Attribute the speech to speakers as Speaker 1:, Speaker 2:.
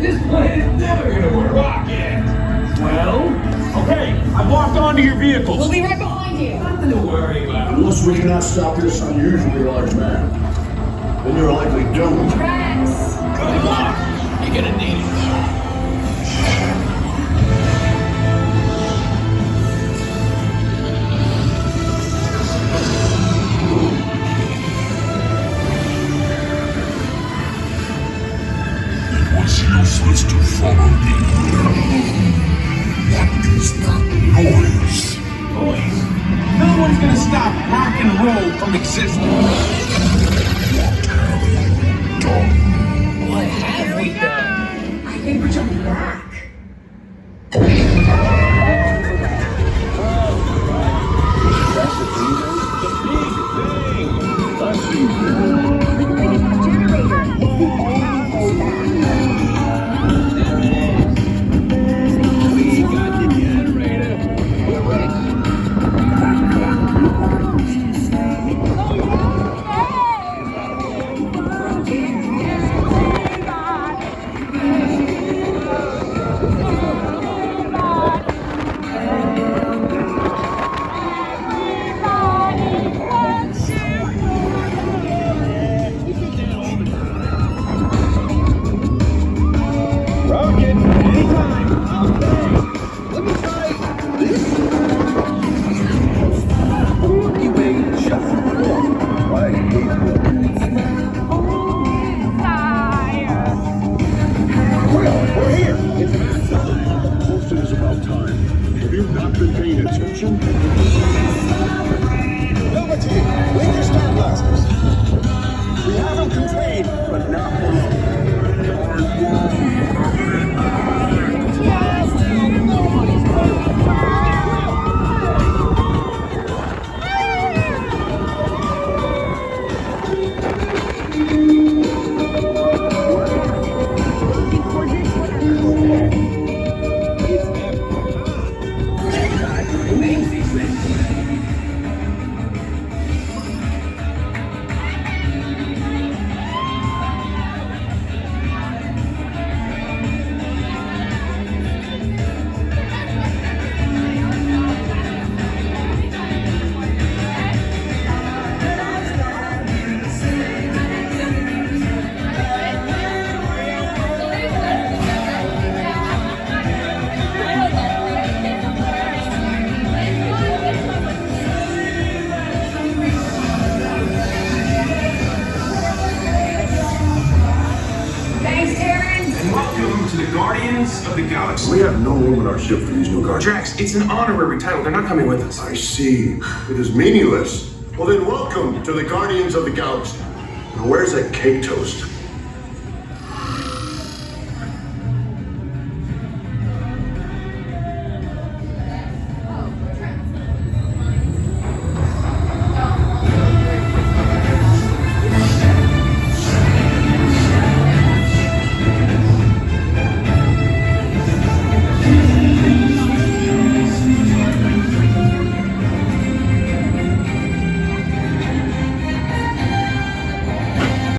Speaker 1: This plan is never gonna work. Rocket! Well, okay, I've locked onto your vehicles.
Speaker 2: We'll be right behind you.
Speaker 1: Nothing to worry about.
Speaker 3: Unless we cannot stop this unusually large man, then you're likely doomed.
Speaker 2: Rex!
Speaker 1: Good luck. You're gonna need it.
Speaker 4: It was useless to follow me. What is that noise?
Speaker 1: Boys, no one's gonna stop rock and roll from existing.
Speaker 4: What have you done?
Speaker 1: What have we done?
Speaker 2: I think we're jumping back.
Speaker 3: That's the thing,
Speaker 1: I see.
Speaker 2: Generator.
Speaker 1: We got the generator. We're ready. Rocket, anytime. Okay. Let me try this. You made just I hate Well, we're here. It's
Speaker 3: Most it is about time. Have you not been paying attention?
Speaker 5: Number 2, bring your star blasters. We haven't complained, but not long.
Speaker 1: It's Epcot. Who names these things?
Speaker 2: Thanks, Aaron.
Speaker 6: And welcome to the Guardians of the Galaxy.
Speaker 3: We have no room in our ship for these new guards.
Speaker 6: Drax, it's an honorary title. They're not coming with us.
Speaker 3: I see. It is meaningless. Well then, welcome to the Guardians of the Galaxy. Now, where's that cake toast?